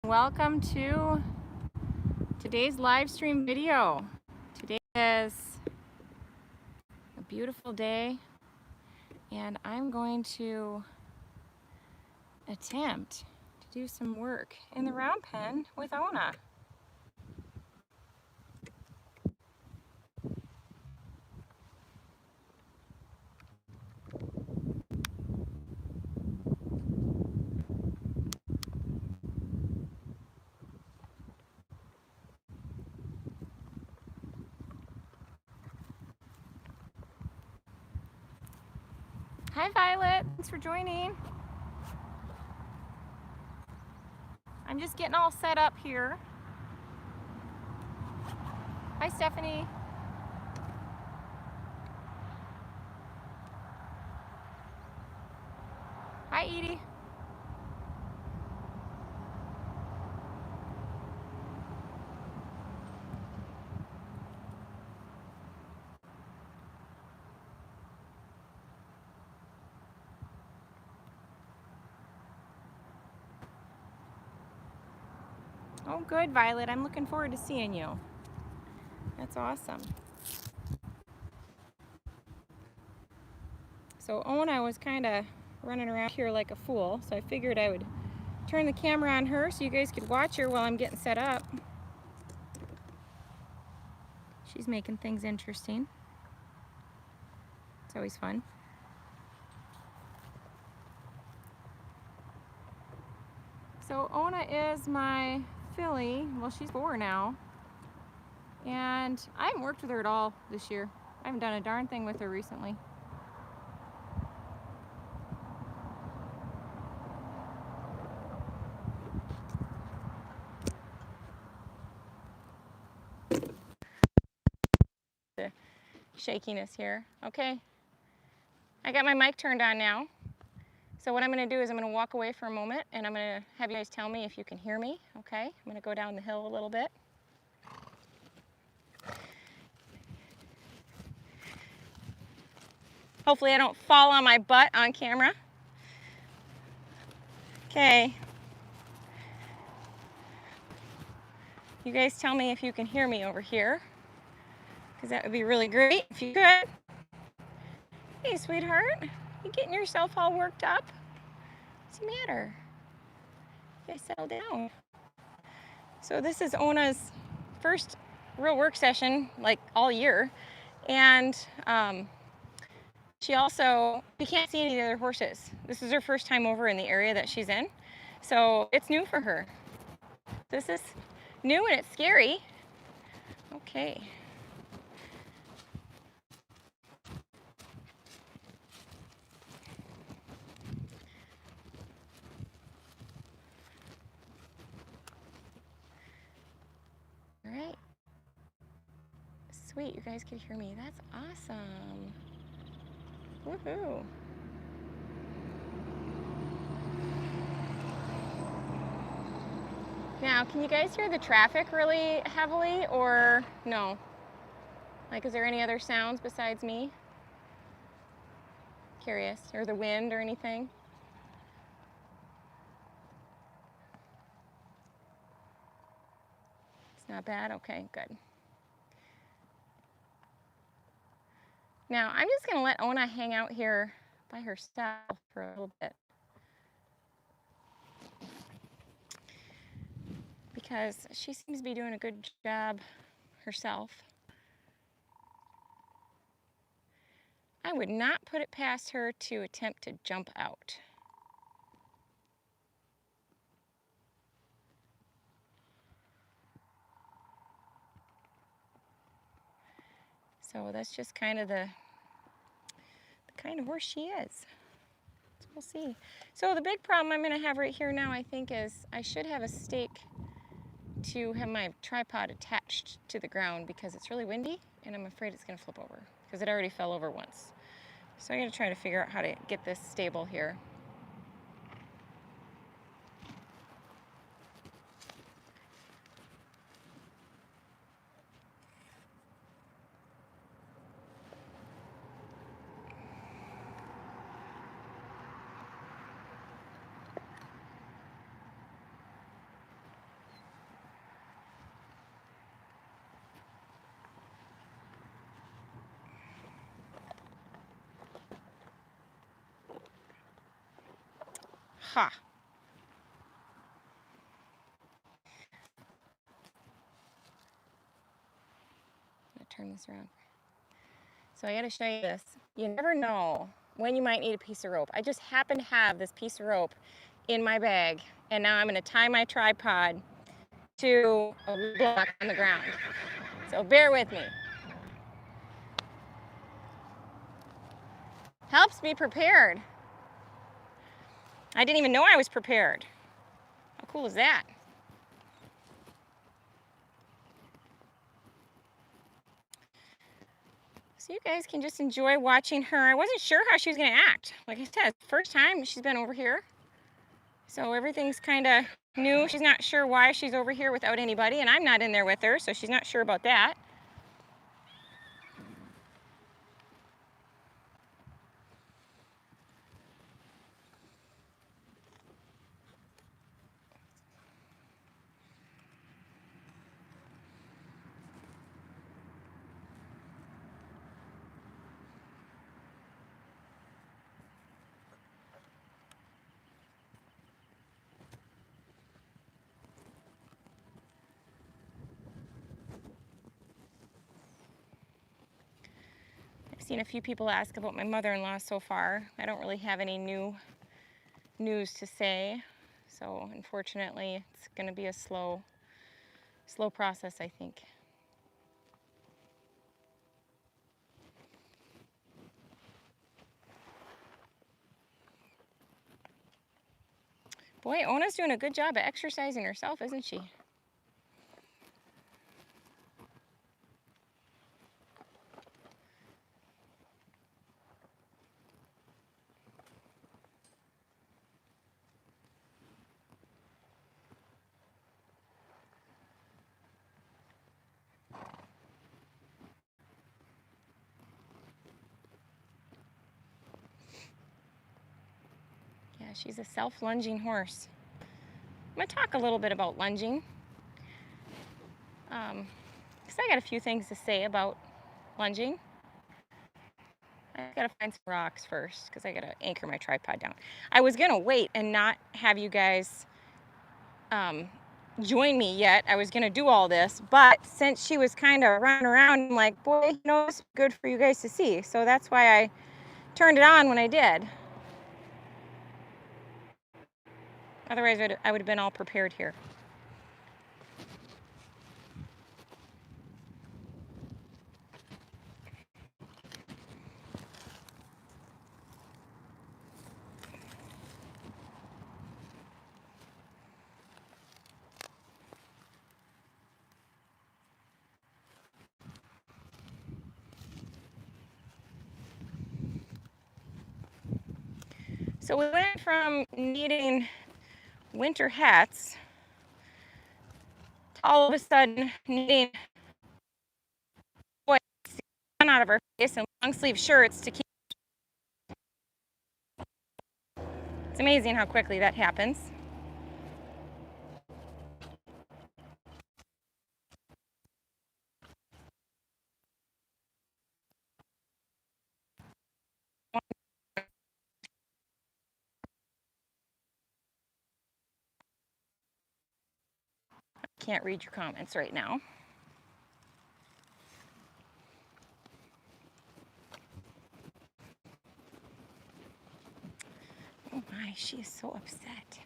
Welcome to today's live stream video. Today is a beautiful day and I'm going to attempt to do some work in the round pen with OHNAH. Hi Violet, thanks for joining. I'm just getting all set up here. Hi Stephanie. Hi Edie. Oh good Violet, I'm looking forward to seeing you. That's awesome. So OHNAH was kind of running around here like a fool, so I figured I would turn the camera on her so you guys could watch her while I'm getting set up. She's making things interesting. It's always fun. So OHNAH is my filly. Well, she's 4 now. And I haven't worked with her at all this year. I haven't done a darn thing with her recently. The shakiness here. Okay. I got my mic turned on now. So what I'm going to do is I'm going to walk away for a moment and I'm going to have you guys tell me if you can hear me. Okay. I'm going to go down the hill a little bit. Hopefully I don't fall on my butt on camera. Okay. You guys tell me if you can hear me over here, because that would be really great if you could. Hey, sweetheart, you getting yourself all worked up? What's the matter? You guys settle down. So this is OHNAH's first real work session, like all year, and she can't see any of the other horses. This is her first time over in the area that she's in, so it's new for her. This is new and it's scary. Okay. All right. Sweet, you guys can hear me. That's awesome. Woohoo. Now, can you guys hear the traffic really heavily or no? Like, is there any other sounds besides me? Curious. Or the wind or anything? It's not bad? Okay, good. Now, I'm just going to let OHNAH hang out here by herself for a little bit. Because she seems to be doing a good job herself. I would not put it past her to attempt to jump out. So that's just kind of the kind of horse she is. So we'll see. So the big problem I'm going to have right here now, I think, is I should have a stake to have my tripod attached to the ground because it's really windy and I'm afraid it's going to flip over because it already fell over once. So I'm going to try to figure out how to get this stable here. Ha. I'm gonna turn this around. So I gotta show you this. You never know when you might need a piece of rope. I just happen to have this piece of rope in my bag, and now I'm gonna tie my tripod to a block on the ground. So bear with me. Helps me prepared. I didn't even know I was prepared. How cool is that? So you guys can just enjoy watching her. I wasn't sure how she was gonna act. Like I said, first time she's been over here. So everything's kind of new. She's not sure why she's over here without anybody, and I'm not in there with her, so she's not sure about that. I've seen a few people ask about my mother-in-law so far. I don't really have any new news to say, so unfortunately it's going to be a slow process, I think. Boy, OHNAH's doing a good job of exercising herself, isn't she? Yeah, she's a self-lunging horse. I'm going to talk a little bit about lunging. Because I got a few things to say about lunging. I gotta find some rocks first because I gotta anchor my tripod down. I was gonna wait and not have you guys join me yet. I was gonna do all this, but since she was kind of running around, I'm like, boy, you know, it's good for you guys to see. So that's why I turned it on when I did. Otherwise, I would have been all prepared here. So we went from needing winter hats to all of a sudden needing out of our face and long sleeve shirts to keep. It's amazing how quickly that happens. I can't read your comments right now. Oh my, she is so upset.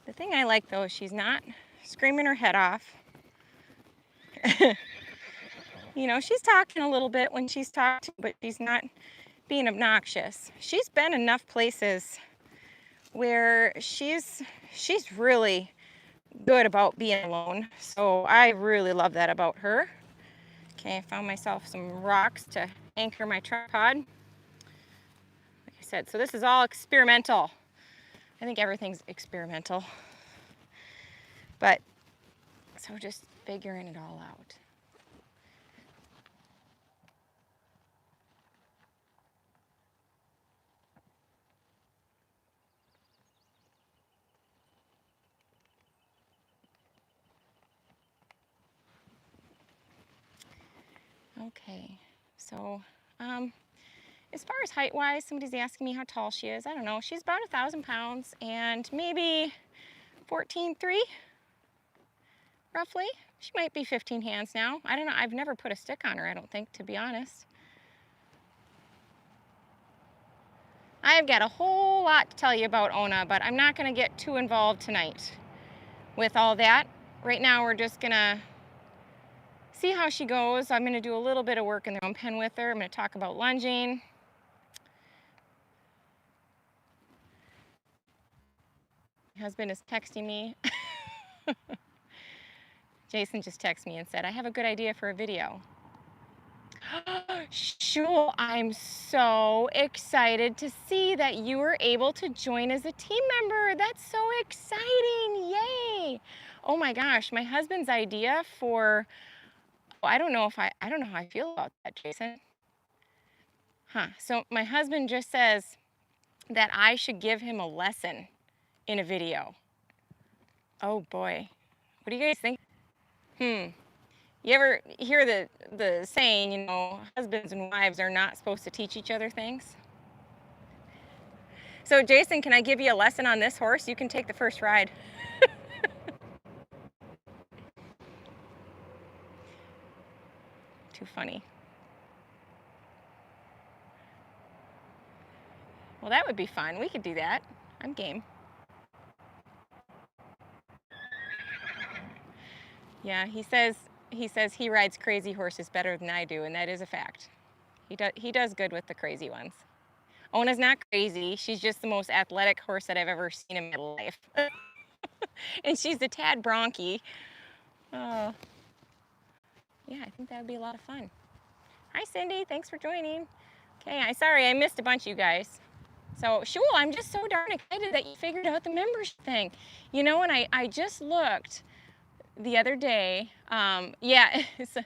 The thing I like though is she's not screaming her head off. You know, she's talking a little bit when she's talking, but she's not being obnoxious. She's been enough places where she's really good about being alone. So I really love that about her. Okay, I found myself some rocks to anchor my tripod. Like I said, so this is all experimental. I think everything's experimental. But, so just figuring it all out. Okay, so As far as height-wise, somebody's asking me how tall she is. I don't know. She's about 1,000 pounds and maybe 14'3", roughly. She might be 15 hands now. I don't know. I've never put a stick on her, I don't think, to be honest. I've got a whole lot to tell you about OHNAH, but I'm not going to get too involved tonight with all that. Right now, we're just going to see how she goes. I'm going to do a little bit of work in the own pen with her. I'm going to talk about lunging. My husband is texting me. Jason just texted me and said, I have a good idea for a video. Sure, I'm so excited to see that you were able to join as a team member. That's so exciting, yay. Oh my gosh, my husband's idea for, I don't know how I feel about that, Jason. So my husband just says that I should give him a lesson in a video. Oh boy, what do you guys think? You ever hear the saying, you know, husbands and wives are not supposed to teach each other things? So Jason, can I give you a lesson on this horse? You can take the first ride. Too funny. Well, that would be fun. We could do that. I'm game. Yeah, he says he rides crazy horses better than I do, and that is a fact. He does good with the crazy ones. OHNAH's not crazy. She's just the most athletic horse that I've ever seen in my life. And she's a tad bronky. Oh. Yeah, I think that would be a lot of fun. Hi, Cindy. Thanks for joining. Okay, sorry I missed a bunch of you guys. So, Shul, I'm just so darn excited that you figured out the membership thing. You know, and I just looked the other day. Yeah, it's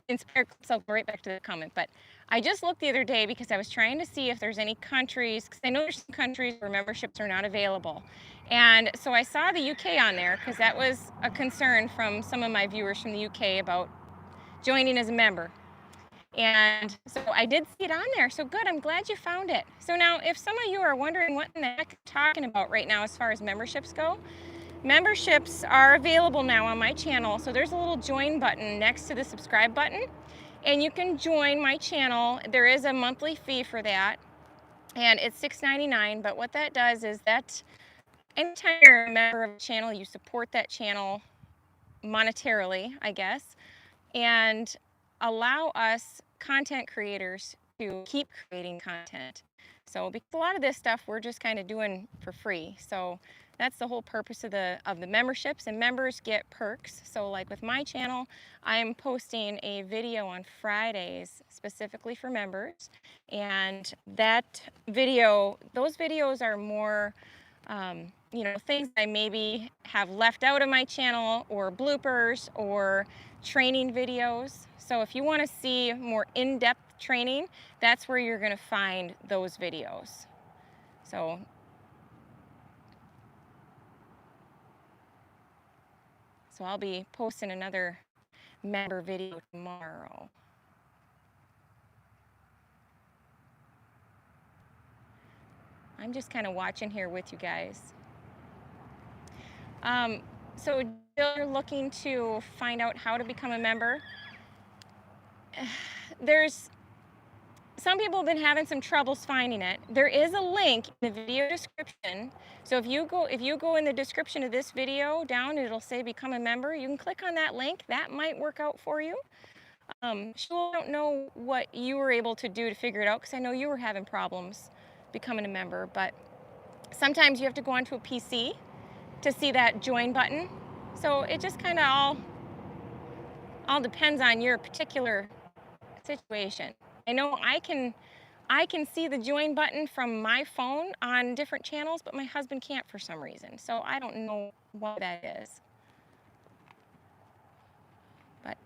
inspired, so I'll go right back to the comment. But I just looked the other day because I was trying to see if there's any countries, because I know there's some countries where memberships are not available. And so I saw the UK on there because that was a concern from some of my viewers from the UK about joining as a member. And so I did see it on there. So good, I'm glad you found it. So now if some of you are wondering what in the heck I'm talking about right now as far as memberships go, memberships are available now on my channel. So there's a little join button next to the subscribe button, and you can join my channel. There is a monthly fee for that, and it's $6.99. But what that does is that anytime you're a member of a channel, you support that channel monetarily, I guess, and allow us content creators to keep creating content. So because a lot of this stuff we're just kind of doing for free. So that's the whole purpose of the memberships, and members get perks. So like with my channel, I'm posting a video on Fridays specifically for members, and that video, those videos are more you know, things I maybe have left out of my channel, or bloopers, or training videos. So if you want to see more in-depth training, that's where you're going to find those videos. So I'll be posting another member video tomorrow. I'm just kind of watching here with you guys. So you're looking to find out how to become a member. There's some people have been having some troubles finding it. There is a link in the video description. So if you go in the description of this video down, it'll say become a member. You can click on that link. That might work out for you. Shul, I don't know what you were able to do to figure it out, because I know you were having problems becoming a member, but sometimes you have to go onto a PC to see that join button. So it just kind of all depends on your particular situation. I know I can see the join button from my phone on different channels, but my husband can't for some reason. So I don't know what that is. But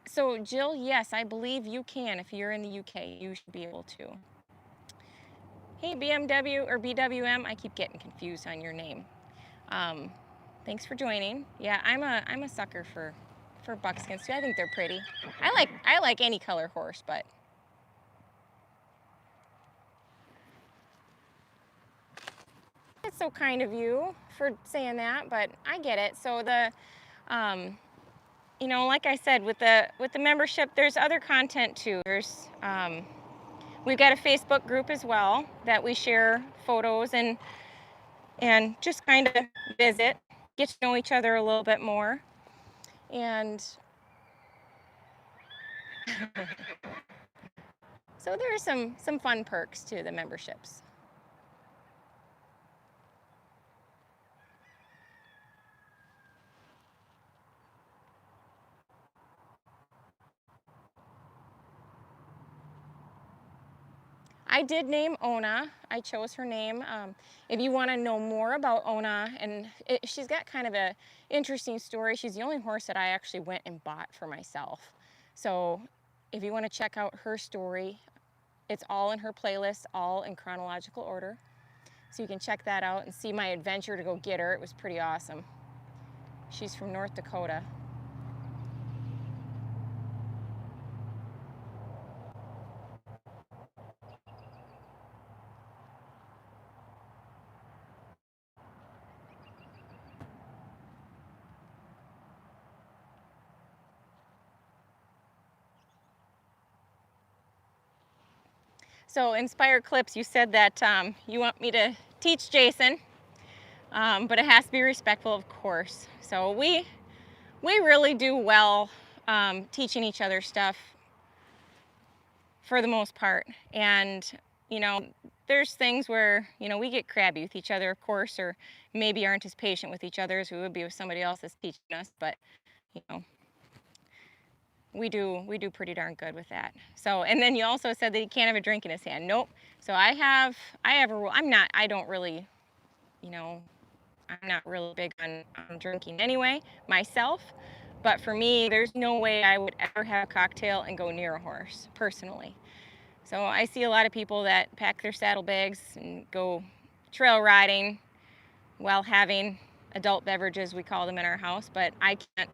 so Jill, yes, I believe you can. If you're in the UK, you should be able to. Hey, BMW or BWM, I keep getting confused on your name. Thanks for joining. Yeah, I'm a sucker for for buckskins too. I think they're pretty. I like any color horse, but it's so kind of you for saying that, but I get it. So the you know, like I said, with the membership, there's other content too. There's we've got a Facebook group as well that we share photos and just kind of visit, get to know each other a little bit more. And so there are some fun perks to the memberships. I did name OHNAH. I chose her name. If you want to know more about OHNAH, and she's got kind of a interesting story. She's the only horse that I actually went and bought for myself. So if you want to check out her story, it's all in her playlist, all in chronological order. So you can check that out and see my adventure to go get her. It was pretty awesome. She's from North Dakota. So Inspire Clips, you said that you want me to teach Jason, but it has to be respectful, of course. So we really do well teaching each other stuff for the most part. And, you know, there's things where, you know, we get crabby with each other, of course, or maybe aren't as patient with each other as we would be with somebody else that's teaching us, but, you know, we do pretty darn good with that. So, and then you also said that he can't have a drink in his hand. Nope. So I have a rule. I don't really, you know, I'm not really big on drinking anyway, myself. But for me, there's no way I would ever have a cocktail and go near a horse, personally. So I see a lot of people that pack their saddlebags and go trail riding while having adult beverages, we call them in our house, but I can't.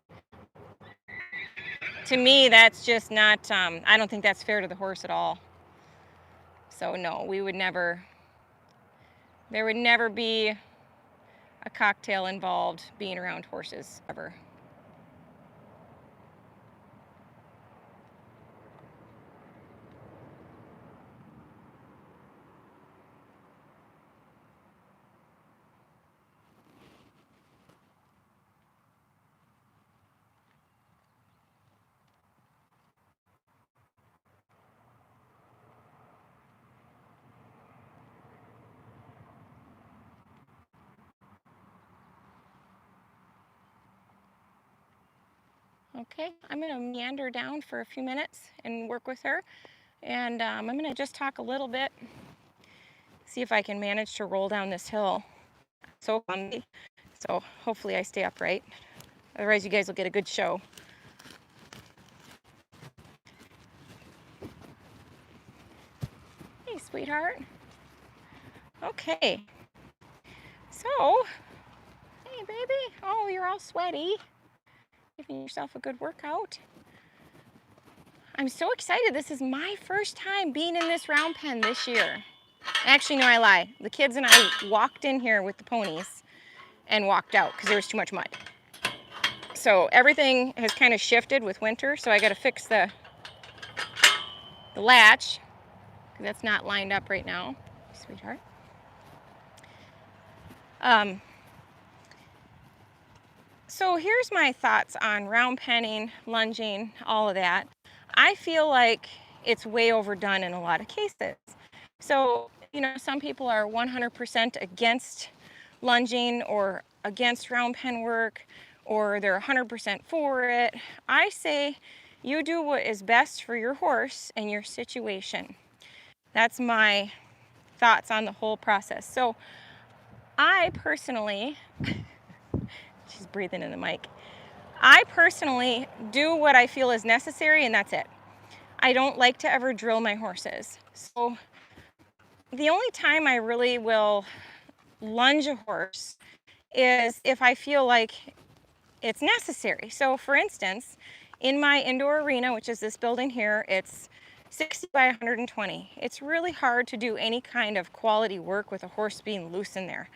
To me, that's just not, I don't think that's fair to the horse at all. So no, there would never be a cocktail involved being around horses, ever. Okay, I'm gonna meander down for a few minutes and work with her. And I'm gonna just talk a little bit, see if I can manage to roll down this hill. So clumsy. So hopefully I stay upright. Otherwise you guys will get a good show. Hey, sweetheart. Okay. So, hey, baby. Oh, you're all sweaty. Giving yourself a good workout. I'm so excited. This is my first time being in this round pen this year. Actually, no, I lie. The kids and I walked in here with the ponies and walked out because there was too much mud. So everything has kind of shifted with winter, so I got to fix the latch because that's not lined up right now, sweetheart. So here's my thoughts on round penning, lunging, all of that. I feel like it's way overdone in a lot of cases. So, you know, some people are 100% against lunging or against round pen work, or they're 100% for it. I say you do what is best for your horse and your situation. That's my thoughts on the whole process. So I personally, she's breathing in the mic. I personally do what I feel is necessary, and that's it. I don't like to ever drill my horses. So the only time I really will lunge a horse is if I feel like it's necessary. So for instance, in my indoor arena, which is this building here, it's 60 by 120. It's really hard to do any kind of quality work with a horse being loose in there.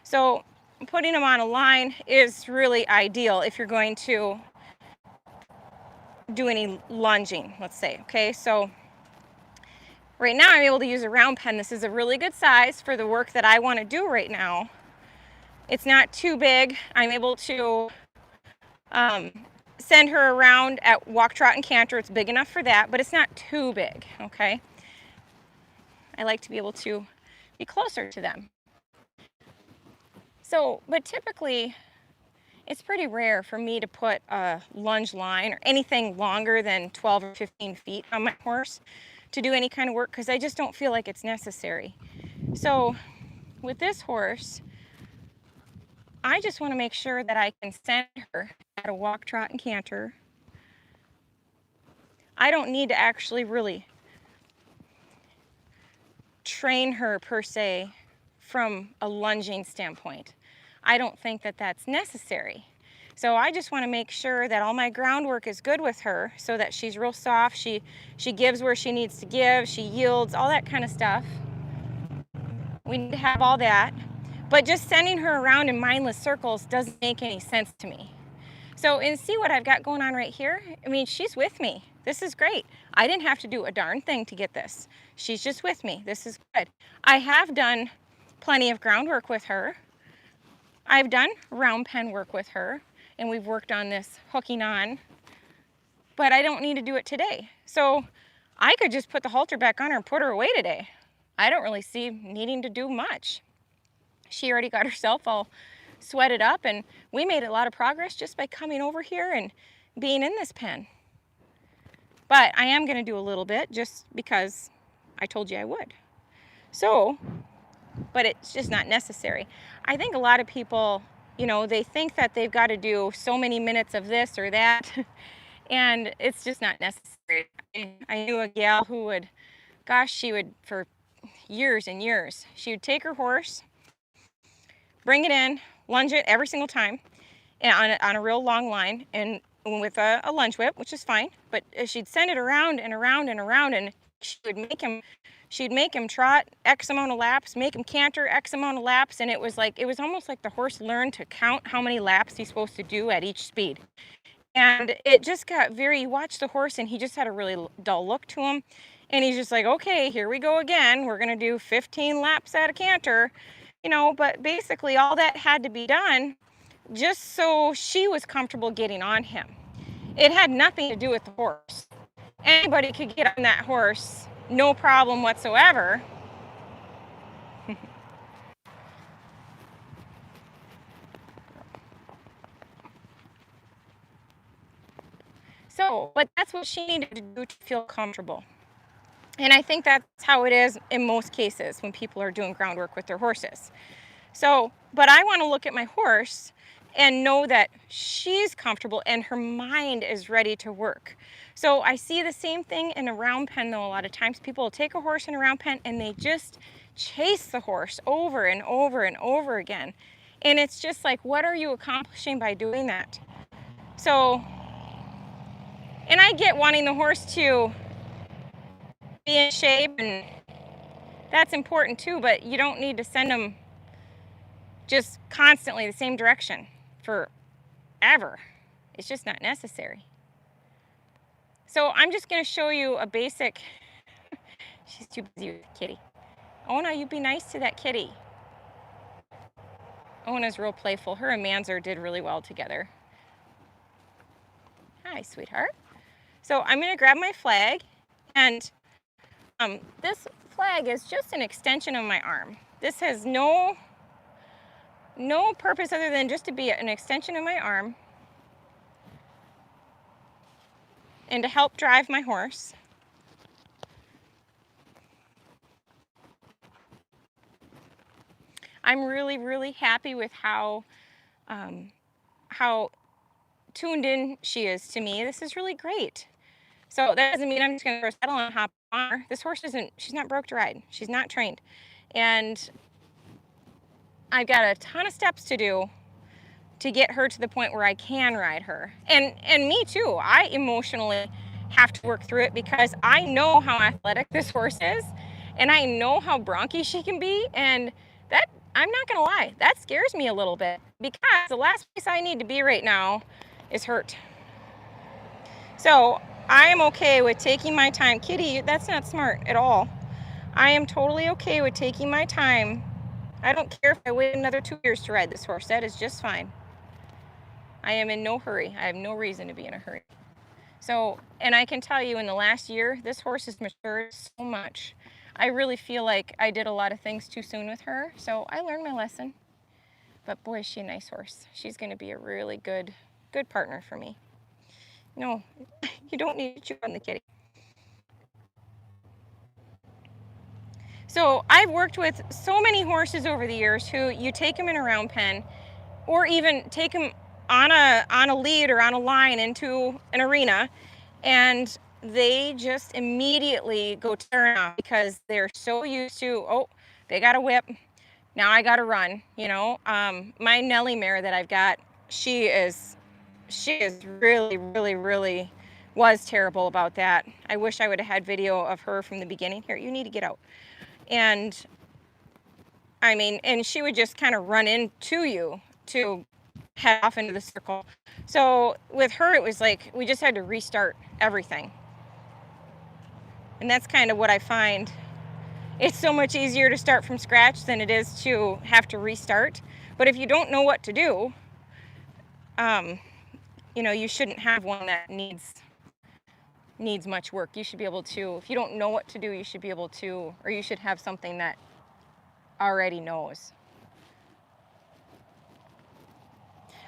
So putting them on a line is really ideal if you're going to do any lunging, let's say, okay? So right now I'm able to use a round pen. This is a really good size for the work that I want to do right now. It's not too big. I'm able to send her around at walk, trot, and canter. It's big enough for that, but it's not too big, okay? I like to be able to be closer to them. So, but typically, it's pretty rare for me to put a lunge line or anything longer than 12 or 15 feet on my horse to do any kind of work, because I just don't feel like it's necessary. So with this horse, I just want to make sure that I can send her at a walk, trot, and canter. I don't need to actually really train her per se from a lunging standpoint. I don't think that that's necessary. So I just want to make sure that all my groundwork is good with her so that she's real soft, she gives where she needs to give, she yields, all that kind of stuff. We need to have all that. But just sending her around in mindless circles doesn't make any sense to me. So, and see what I've got going on right here? I mean, she's with me. This is great. I didn't have to do a darn thing to get this. She's just with me. This is good. I have done plenty of groundwork with her. I've done round pen work with her, and we've worked on this hooking on, but I don't need to do it today. So I could just put the halter back on her and put her away today. I don't really see needing to do much. She already got herself all sweated up, and we made a lot of progress just by coming over here and being in this pen. But I am going to do a little bit just because I told you I would. So, but it's just not necessary. I think a lot of people, you know, they think that they've got to do so many minutes of this or that, and it's just not necessary. I knew a gal who would, gosh, she would, for years and years, she would take her horse, bring it in, lunge it every single time, and on a real long line, and with a lunge whip, which is fine, but she'd send it around and around and around, and she'd make him trot X amount of laps, make him canter X amount of laps, and it was almost like the horse learned to count how many laps he's supposed to do at each speed. And it just got you watch the horse, and he just had a really dull look to him, and he's just like, okay, here we go again, we're gonna do 15 laps at a canter, you know. But basically all that had to be done just so she was comfortable getting on him. It had nothing to do with the horse. Anybody could get on that horse, no problem whatsoever. So, but that's what she needed to do to feel comfortable. And I think that's how it is in most cases when people are doing groundwork with their horses. So, but I want to look at my horse and know that she's comfortable and her mind is ready to work. So I see the same thing in a round pen though. A lot of times people will take a horse in a round pen and they just chase the horse over and over and over again. And it's just like, what are you accomplishing by doing that? So, and I get wanting the horse to be in shape, and that's important too, but you don't need to send them just constantly the same direction forever. It's just not necessary. So I'm just going to show you a basic. She's too busy with the kitty. OHNAH, you be nice to that kitty. OHNAH's real playful. Her and Manzer did really well together. Hi, sweetheart. So I'm going to grab my flag, and this flag is just an extension of my arm. This has no purpose other than just to be an extension of my arm and to help drive my horse. I'm really, really happy with how tuned in she is to me. This is really great. So that doesn't mean I'm just going to settle and hop on her. This horse she's not broke to ride. She's not trained. And I've got a ton of steps to do to get her to the point where I can ride her. And me too. I emotionally have to work through it because I know how athletic this horse is and I know how bronky she can be, and that, I'm not gonna lie, that scares me a little bit because the last place I need to be right now is hurt. So I am okay with taking my time. Kitty, that's not smart at all. I am totally okay with taking my time. I don't care if I wait another 2 years to ride this horse. That is just fine. I am in no hurry. I have no reason to be in a hurry. So, and I can tell you in the last year, this horse has matured so much. I really feel like I did a lot of things too soon with her. So I learned my lesson. But boy, is she a nice horse. She's going to be a really good partner for me. No, you don't need to chew on the kitty. So I've worked with so many horses over the years who you take them in a round pen or even take them on a lead or on a line into an arena, and they just immediately go tearing off because they're so used to, oh, they got a whip, now I got to run, you know. My Nellie mare that I've got, she is really was terrible about that. I wish I would have had video of her from the beginning. Here, you need to get out. And I mean, and she would just kind of run into you to head off into the circle. So with her, it was like we just had to restart everything. And that's kind of what I find. It's so much easier to start from scratch than it is to have to restart. But if you don't know what to do, you know, you shouldn't have one that needs much work. You should be able to, if you don't know what to do, you should be able to, or you should have something that already knows.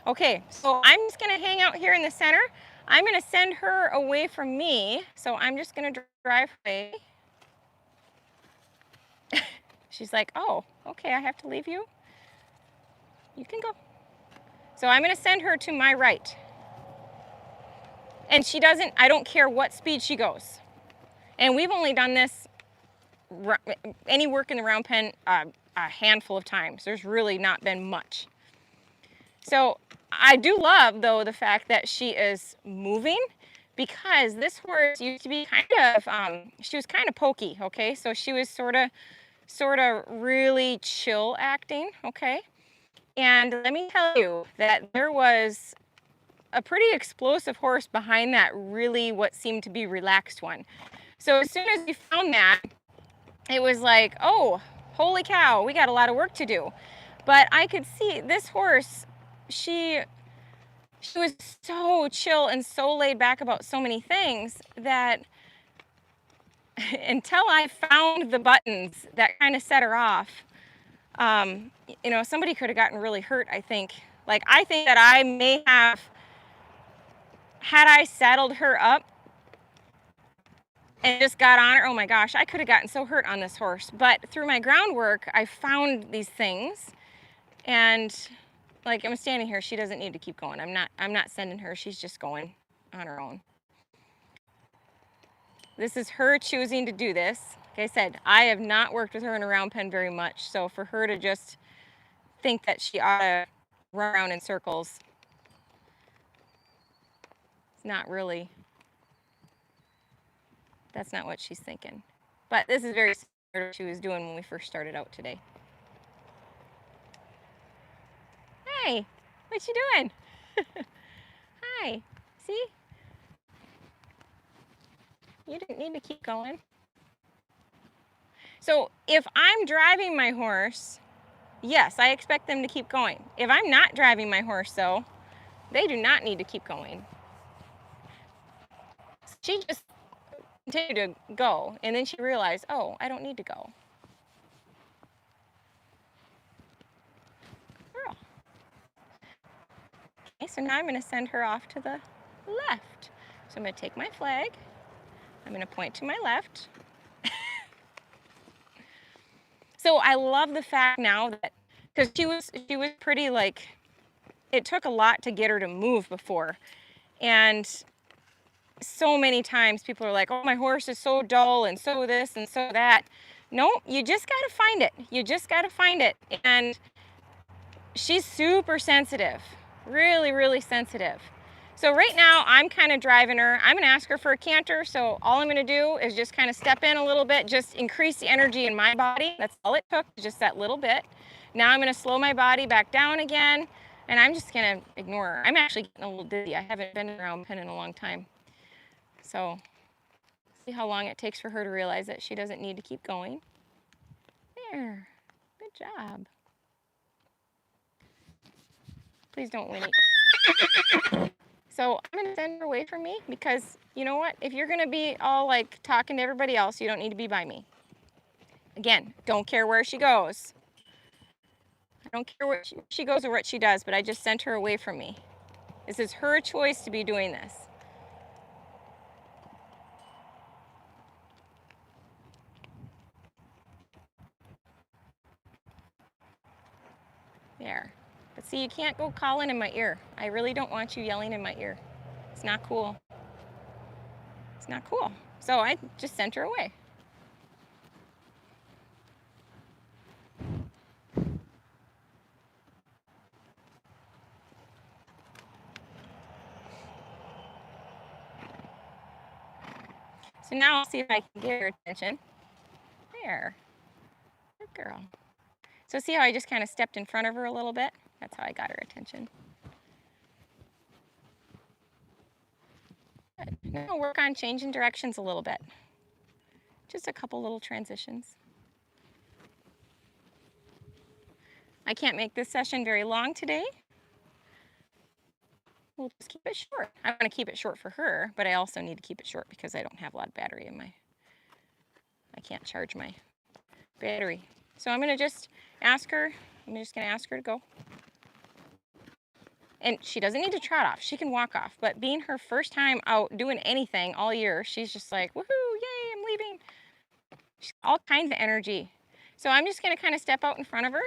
Okay, so I'm just gonna hang out here in the center. I'm gonna send her away from me. So I'm just gonna drive away. She's like, oh, okay, I have to leave you. You can go. So I'm gonna send her to my right. And she doesn't, I don't care what speed she goes. And we've only done this, any work in the round pen, a handful of times. There's really not been much. So I do love, though, the fact that she is moving, because this horse used to be kind of, she was kind of pokey, okay? So she was sort of really chill acting, okay? And let me tell you that there was a pretty explosive horse behind that really what seemed to be relaxed one. So as soon as we found that, it was like, oh, holy cow, we got a lot of work to do. But I could see this horse, she was so chill and so laid back about so many things that until I found the buttons that kind of set her off, you know, somebody could have gotten really hurt, I think. Like, I think that I may have, had I saddled her up and just got on her, oh my gosh, I could have gotten so hurt on this horse. But through my groundwork, I found these things, and like, I'm standing here, she doesn't need to keep going. I'm not sending her, she's just going on her own. This is her choosing to do this. Like I said, I have not worked with her in a round pen very much, so for her to just think that she ought to run around in circles, it's not really, that's not what she's thinking. But this is very similar to what she was doing when we first started out today. Hey, what you doing? Hi, see? You didn't need to keep going. So if I'm driving my horse, yes, I expect them to keep going. If I'm not driving my horse, though, they do not need to keep going. She just continued to go, and then she realized, oh, I don't need to go. Girl. Okay, so now I'm going to send her off to the left. So I'm going to take my flag. I'm going to point to my left. So I love the fact now that, because she was pretty, like, it took a lot to get her to move before. And so many times people are like, oh, my horse is so dull and so this and so that. No, you just got to find it. You just got to find it. And she's super sensitive. Really, really sensitive. So right now I'm kind of driving her. I'm gonna ask her for a canter, so all I'm gonna do is just kind of step in a little bit, just increase the energy in my body. That's all it took, just that little bit. Now I'm gonna slow my body back down again, and I'm just gonna ignore her. I'm actually getting a little dizzy. I haven't been around pen in a long time. So see how long it takes for her to realize that she doesn't need to keep going. There, good job. Please don't whinny. So I'm gonna send her away from me because you know what? If you're gonna be all like talking to everybody else, you don't need to be by me. Again, don't care where she goes. I don't care where she goes or what she does, but I just sent her away from me. This is her choice to be doing this. There. But see, you can't go calling in my ear. I really don't want you yelling in my ear. It's not cool. It's not cool. So I just sent her away. So now I'll see if I can get her attention. There. Good girl. So see how I just kind of stepped in front of her a little bit? That's how I got her attention. Good. Now I'll work on changing directions a little bit. Just a couple little transitions. I can't make this session very long today. We'll just keep it short. I want to keep it short for her, but I also need to keep it short because I don't have a lot of battery in my, I can't charge my battery. So I'm going to just ask her, I'm just going to ask her to go. And she doesn't need to trot off. She can walk off. But being her first time out doing anything all year, she's just like, woohoo, yay, I'm leaving. She's all kinds of energy. So I'm just going to kind of step out in front of her.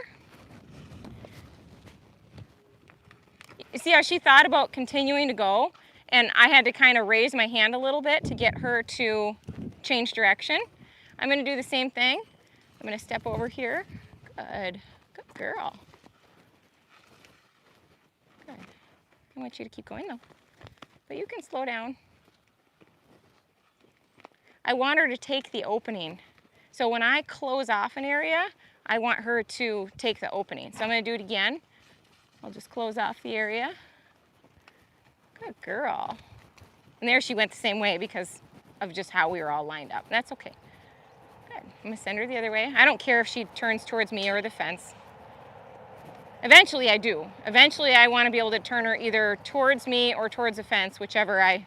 You see how she thought about continuing to go? And I had to kind of raise my hand a little bit to get her to change direction. I'm going to do the same thing. I'm going to step over here. Good. Good girl. Good. I want you to keep going though. But you can slow down. I want her to take the opening. So when I close off an area, I want her to take the opening. So I'm going to do it again. I'll just close off the area. Good girl. And there she went the same way because of just how we were all lined up. That's okay. Good. I'm going to send her the other way. I don't care if she turns towards me or the fence. Eventually I do. Eventually I want to be able to turn her either towards me or towards the fence, whichever I...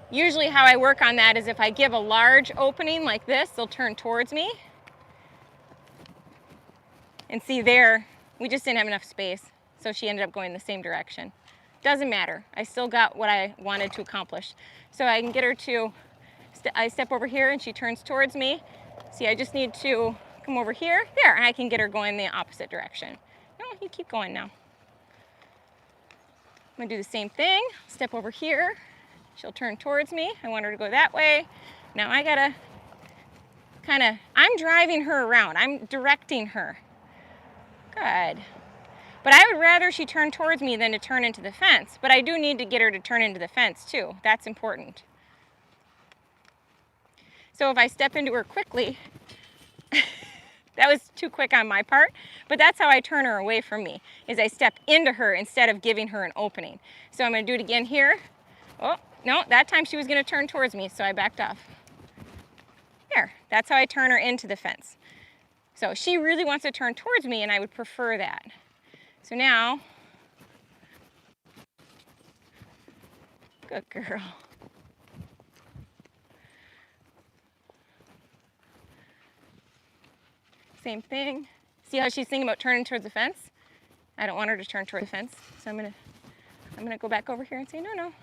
Usually how I work on that is if I give a large opening like this, they'll turn towards me. And see there, we just didn't have enough space. So she ended up going the same direction. Doesn't matter. I still got what I wanted to accomplish. So I can get her to, I step over here and she turns towards me. See, I just need to come over here. There, and I can get her going the opposite direction. No, you keep going now. I'm gonna do the same thing. Step over here. She'll turn towards me. I want her to go that way. Now I gotta kind of, I'm driving her around. I'm directing her. Good. But I would rather she turn towards me than to turn into the fence. But I do need to get her to turn into the fence too. That's important. So if I step into her quickly, that was too quick on my part, but that's how I turn her away from me, is I step into her instead of giving her an opening. So I'm going to do it again here. Oh, no, that time she was going to turn towards me, so I backed off. There, that's how I turn her into the fence. So she really wants to turn towards me, and I would prefer that. So now, good girl. Same thing. See how she's thinking about turning towards the fence? I don't want her to turn toward the fence, so I'm gonna go back over here and say, no, no,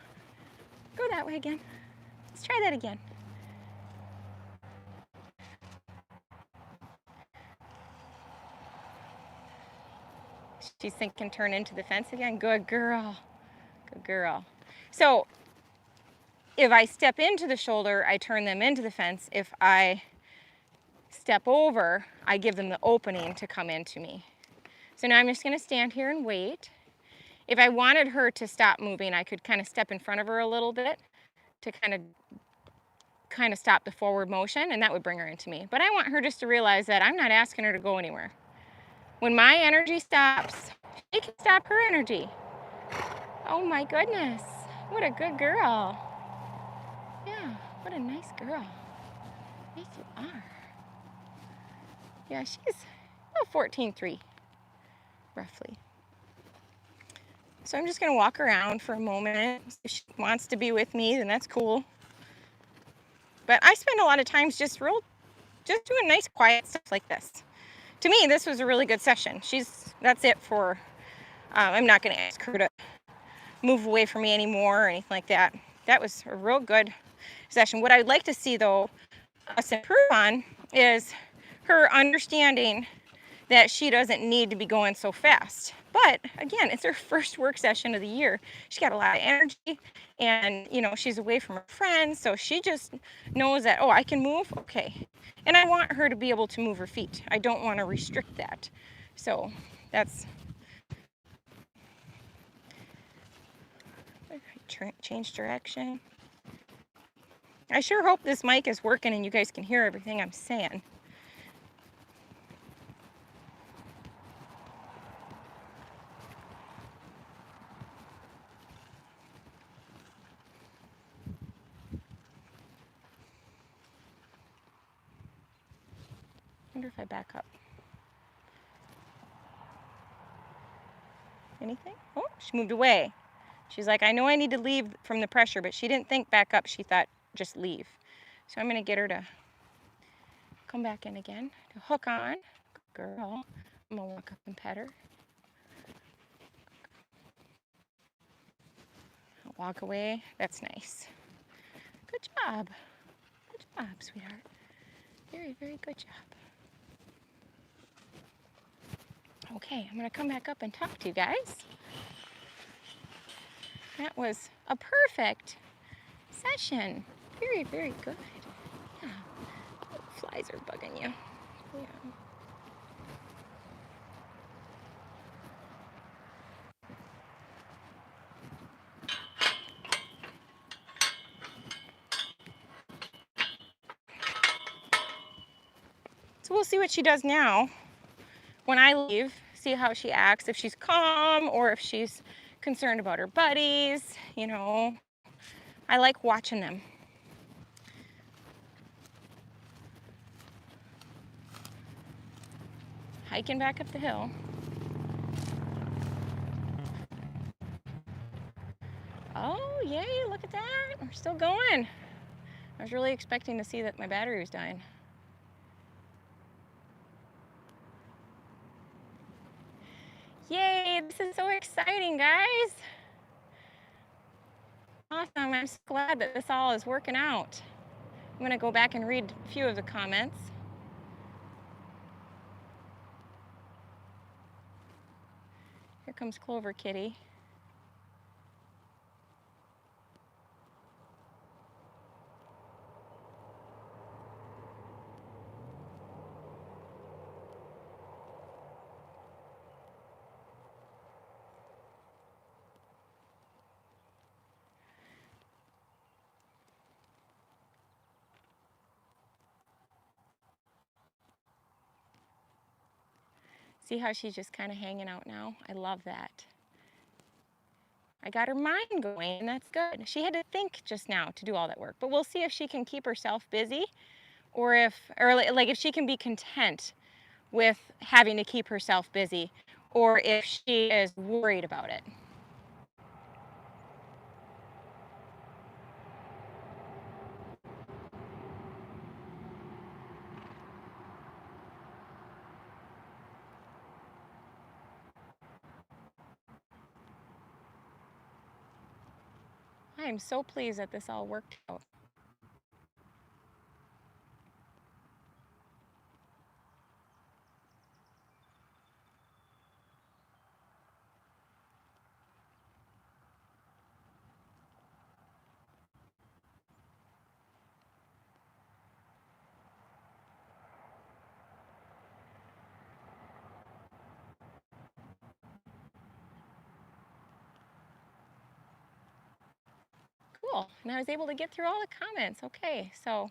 go that way again. Let's try that again. She's thinking turn into the fence again. Good girl. Good girl. So if I step into the shoulder, I turn them into the fence. If I step over, I give them the opening to come into me. So now I'm just gonna stand here and wait. If I wanted her to stop moving, I could kind of step in front of her a little bit to kind of stop the forward motion, and that would bring her into me. But I want her just to realize that I'm not asking her to go anywhere. When my energy stops, she can stop her energy. Oh my goodness, what a good girl. Yeah, what a nice girl. Yes, you are. Yeah, she's about 14.3, roughly. So I'm just gonna walk around for a moment. If she wants to be with me, then that's cool. But I spend a lot of times just doing nice quiet stuff like this. To me, this was a really good session. That's it for, I'm not gonna ask her to move away from me anymore or anything like that. That was a real good session. What I'd like to see though, us improve on, is her understanding that she doesn't need to be going so fast. But again, it's her first work session of the year. She's got a lot of energy and she's away from her friends. So she just knows that, oh, I can move, okay. And I want her to be able to move her feet. I don't want to restrict that. So that's, change direction. I sure hope this mic is working and you guys can hear everything I'm saying. I wonder if I back up. Anything? Oh, she moved away. She's like, I know I need to leave from the pressure, but she didn't think back up. She thought just leave. So I'm gonna get her to come back in again, to hook on. Good girl. I'm gonna walk up and pet her. I'll walk away. That's nice. Good job. Good job, sweetheart. Very, very good job. Okay, I'm gonna come back up and talk to you guys. That was a perfect session. Very, very good. Yeah. Flies are bugging you. Yeah. So we'll see what she does now when I leave, see how she acts, if she's calm or if she's concerned about her buddies. I like watching them. Hiking back up the hill. Oh, yay, look at that. We're still going. I was really expecting to see that my battery was dying. Yay, this is so exciting, guys. Awesome, I'm so glad that this all is working out. I'm gonna go back and read a few of the comments. Here comes Clover Kitty. See how she's just kind of hanging out now? I love that. I got her mind going, and that's good. She had to think just now to do all that work, but we'll see if she can keep herself busy or if she can be content with having to keep herself busy or if she is worried about it. I am so pleased that this all worked out. cool. And I was able to get through all the comments. Okay, so.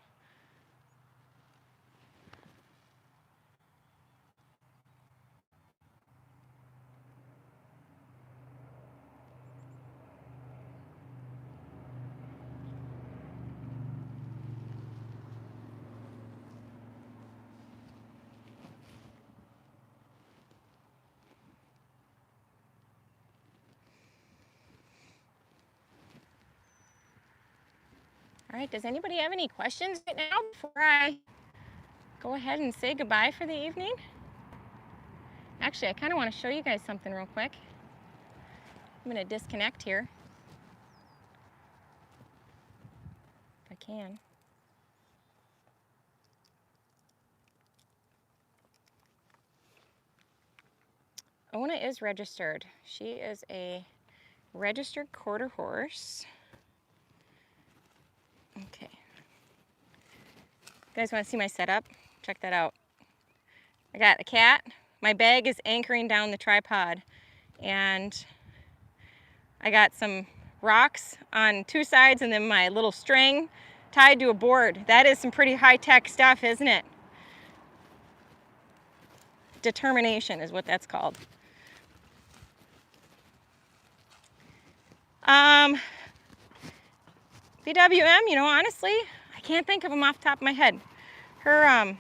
All right, does anybody have any questions right now before I go ahead and say goodbye for the evening? Actually, I kind of want to show you guys something real quick. I'm going to disconnect here, if I can. OHNAH is registered. She is a registered quarter horse. Okay. You guys want to see my setup? Check that out. I got a cat. My bag is anchoring down the tripod, and I got some rocks on 2 sides and then my little string tied to a board. That is some pretty high-tech stuff, isn't it? Determination is what that's called. BWM, you know, honestly, I can't think of them off the top of my head. Her,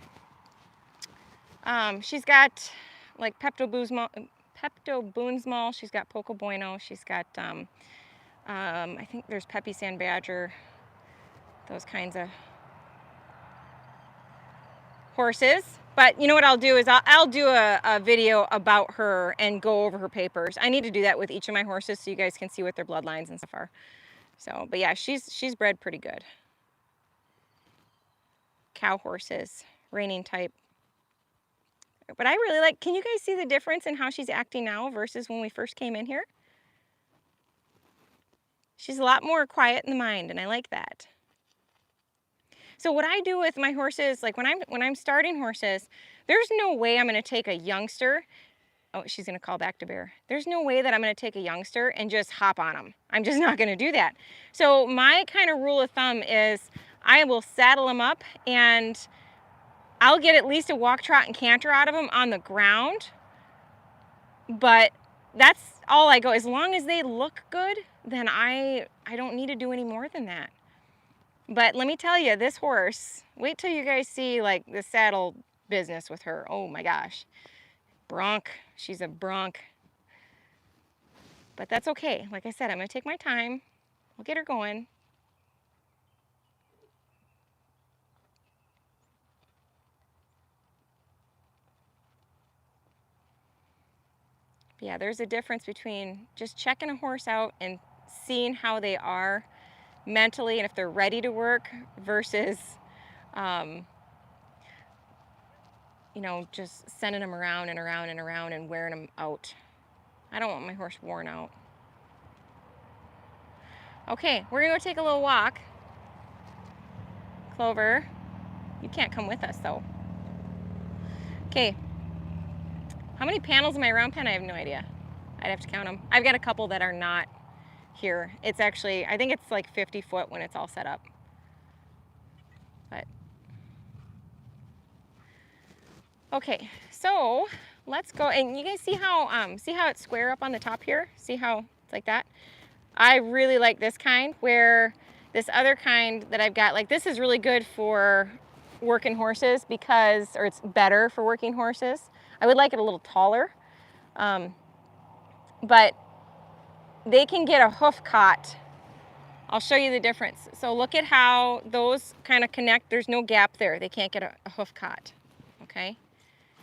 she's got like Pepto-Bismol, she's got Poco Bueno, she's got, I think there's Peppy Sand Badger, those kinds of horses. But you know what I'll do is I'll do a video about her and go over her papers. I need to do that with each of my horses so you guys can see what their bloodlines and stuff are. So, but yeah, she's bred pretty good. Cow horses, reining type. But I really like, can you guys see the difference in how she's acting now versus when we first came in here? She's a lot more quiet in the mind, and I like that. So what I do with my horses, like when I'm starting horses, there's no way I'm going to take a youngster. Oh, she's going to call back to Bear. There's no way that I'm going to take a youngster and just hop on them. I'm just not going to do that. So my kind of rule of thumb is I will saddle them up and I'll get at least a walk, trot, and canter out of them on the ground. But that's all I go. As long as they look good, then I don't need to do any more than that. But let me tell you, this horse, wait till you guys see like the saddle business with her. Oh my gosh. Bronc, she's a bronc. But that's okay. Like I said, I'm going to take my time. I'll get her going. But yeah, there's a difference between just checking a horse out and seeing how they are mentally and if they're ready to work versus, you know, just sending them around and around and around and wearing them out. I don't want my horse worn out. Okay, we're gonna go take a little walk. Clover, you can't come with us though. Okay, how many panels in my round pen? I have no idea. I'd have to count them. I've got a couple that are not here. It's actually, I think it's like 50 foot when it's all set up. But, okay, so let's go, and you guys see how it's square up on the top here? See how it's like that? I really like this kind, where this other kind that I've got, like this is really good for working horses because, or it's better for working horses. I would like it a little taller, but they can get a hoof caught. I'll show you the difference. So look at how those kind of connect. There's no gap there. They can't get a hoof caught, okay?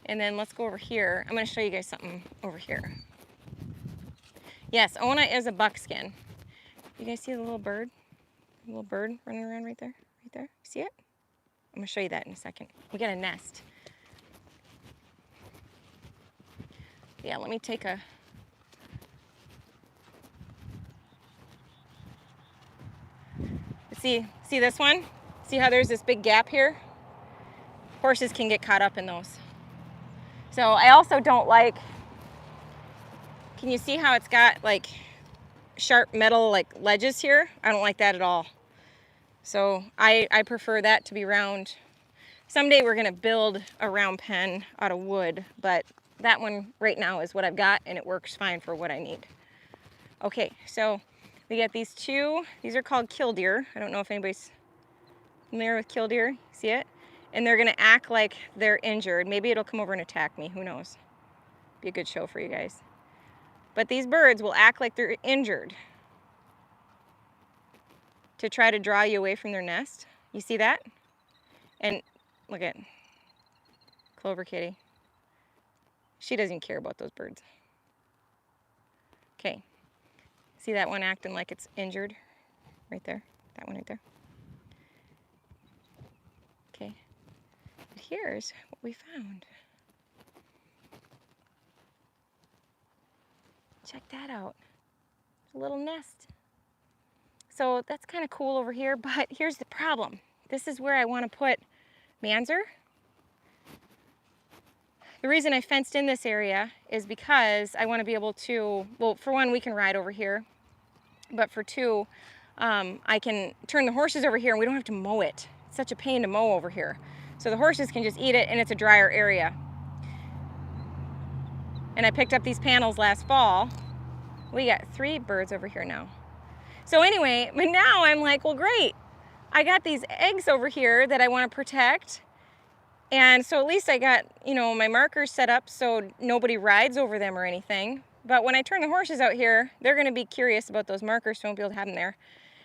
And then let's go over here. I'm gonna show you guys something over here. Yes, OHNAH is a buckskin. You guys see the little bird? The little bird running around right there? Right there? See it? I'm gonna show you that in a second. We got a nest. Yeah, let me take a... See this one? See how there's this big gap here? Horses can get caught up in those. So I also don't like, can you see how it's got like, sharp metal like ledges here. I don't like that at all. So I prefer that to be round. Someday we're gonna build a round pen out of wood, but that one right now is what I've got and it works fine for what I need. Okay, so we got these two. These are called killdeer. I don't know if anybody's familiar with killdeer. See it? And they're gonna act like they're injured. Maybe it'll come over and attack me, who knows? Be a good show for you guys. But these birds will act like they're injured to try to draw you away from their nest. You see that? And look at Clover Kitty. She doesn't even care about those birds. Okay. See that one acting like it's injured? Right there. That one right there. Okay. But here's what we found. Check that out. A little nest. So that's kind of cool over here, but here's the problem. This is where I want to put Manzer. The reason I fenced in this area is because I want to be able to, well, for one, we can ride over here, but for two, I can turn the horses over here and we don't have to mow it. It's such a pain to mow over here. So the horses can just eat it and it's a drier area. And I picked up these panels last fall. We got 3 birds over here now. So anyway, but now I'm like, well, great. I got these eggs over here that I want to protect. And so at least I got, you know, my markers set up so nobody rides over them or anything. But when I turn the horses out here, they're going to be curious about those markers, so I won't be able to have them there.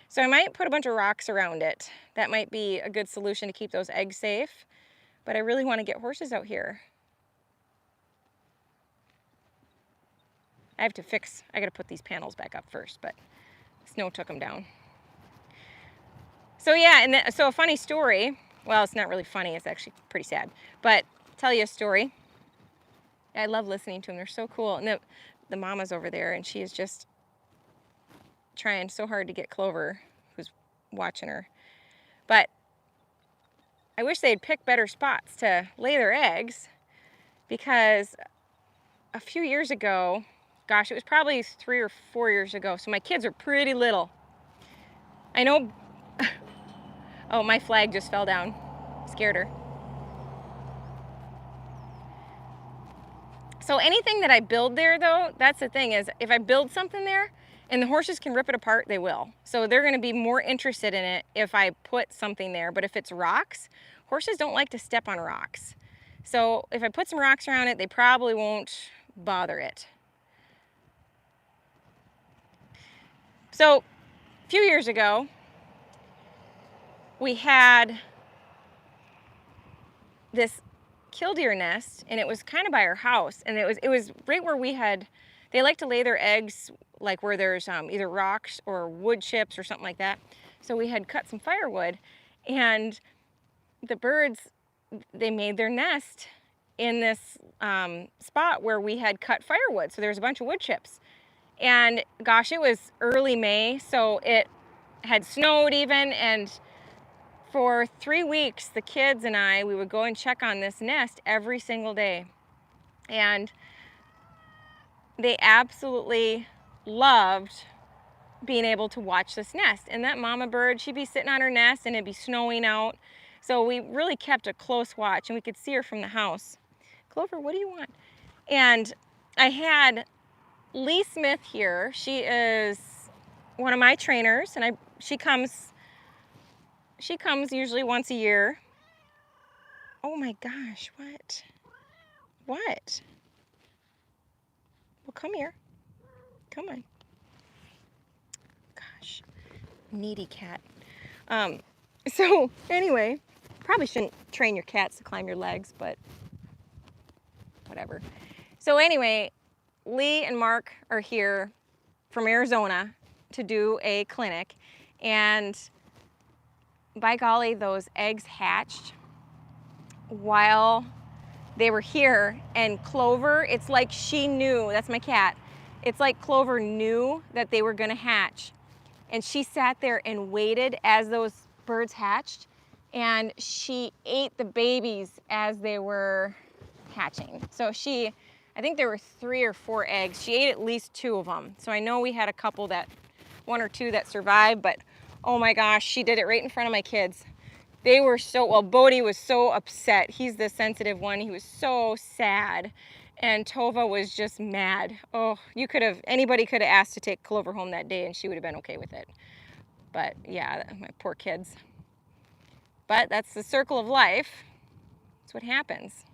So I might put a bunch of rocks around it. That might be a good solution to keep those eggs safe. But I really want to get horses out here. I got to put these panels back up first, but snow took them down. So yeah, and so a funny story. Well, it's not really funny, it's actually pretty sad. But I'll tell you a story. I love listening to them, they're so cool. And the mama's over there and she is just trying so hard to get Clover, who's watching her. But I wish they'd pick better spots to lay their eggs, because a few years ago, gosh, it was probably 3 or 4 years ago, so my kids are pretty little. I know, oh, my flag just fell down, scared her. So anything that I build there though, that's the thing is, if I build something there and the horses can rip it apart, they will. So they're gonna be more interested in it if I put something there, but if it's rocks, horses don't like to step on rocks. So if I put some rocks around it, they probably won't bother it. So a few years ago, we had this killdeer nest, and it was kind of by our house, and it was right where they like to lay their eggs like where there's either rocks or wood chips or something like that. So we had cut some firewood, and the birds, they made their nest in this spot where we had cut firewood. So there's a bunch of wood chips. And gosh, it was early May, so it had snowed even, and for 3 weeks, the kids and I, we would go and check on this nest every single day. And they absolutely loved being able to watch this nest. And that mama bird, she'd be sitting on her nest and it'd be snowing out. So we really kept a close watch and we could see her from the house. Clover, what do you want? And I had Lee Smith here. She is one of my trainers, and she comes usually once a year. Oh my gosh, what? What? Well, come here. Come on. Gosh, needy cat. So anyway, probably shouldn't train your cats to climb your legs, but whatever. So anyway, Lee and Mark are here from Arizona to do a clinic, and by golly, those eggs hatched while they were here. And Clover, it's like she knew, that's my cat, it's like Clover knew that they were gonna hatch. And she sat there and waited as those birds hatched, and she ate the babies as they were hatching. So I think there were 3 or 4 eggs. She ate at least 2 of them. So I know we had a couple that one or two that survived, but oh my gosh, she did it right in front of my kids. They were so, well, Bodhi was so upset. He's the sensitive one. He was so sad. And Tova was just mad. Oh, anybody could have asked to take Clover home that day and she would have been okay with it. But yeah, my poor kids. But that's the circle of life. That's what happens.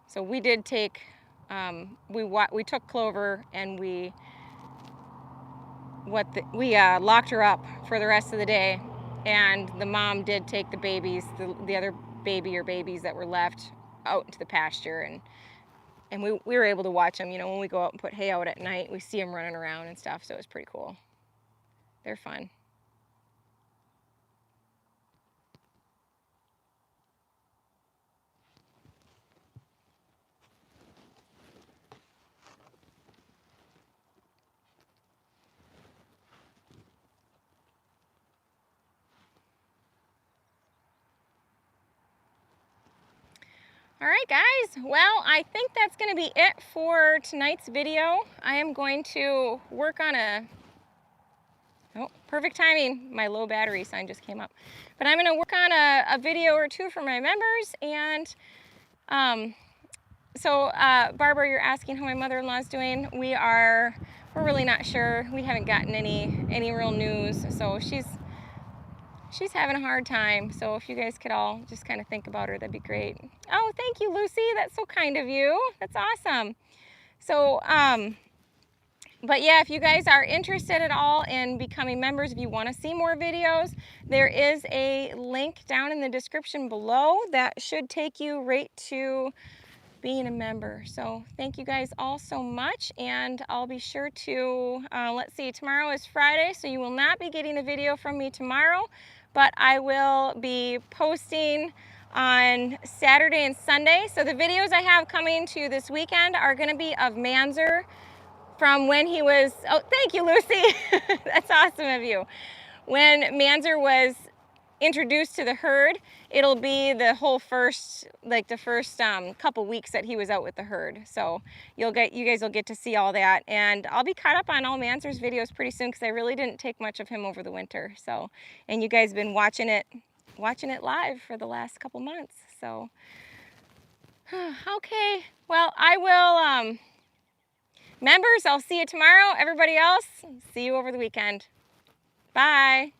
So we did take, we took Clover and we locked her up for the rest of the day, and the mom did take the babies, the other baby or babies that were left, out into the pasture, and we were able to watch them. You know, when we go out and put hay out at night, we see them running around and stuff, so it was pretty cool. They're fun. All right, guys, well, I think that's going to be it for tonight's video. I am going to work on oh, perfect timing, my low battery sign just came up. But I'm going to work on a video or two for my members, and so Barbara, you're asking how my mother-in-law is doing. We're really not sure. We haven't gotten any real news, so she's having a hard time. So if you guys could all just kind of think about her, that'd be great. Oh, thank you, Lucy. That's so kind of you. That's awesome. So, but yeah, if you guys are interested at all in becoming members, if you want to see more videos, there is a link down in the description below that should take you right to being a member. So thank you guys all so much, and I'll be sure to, let's see, tomorrow is Friday, so you will not be getting a video from me tomorrow, but I will be posting on Saturday and Sunday. So the videos I have coming to you this weekend are going to be of Manzer from when he was, oh, thank you, Lucy. That's awesome of you. When Manzer was introduced to the herd, it'll be the whole first, like the first couple weeks that he was out with the herd. So you guys will get to see all that, and I'll be caught up on all Manzer's videos pretty soon because I really didn't take much of him over the winter. So, and you guys have been watching it live for the last couple months. So, okay, well, I will, members, I'll see you tomorrow. Everybody else, see you over the weekend. Bye.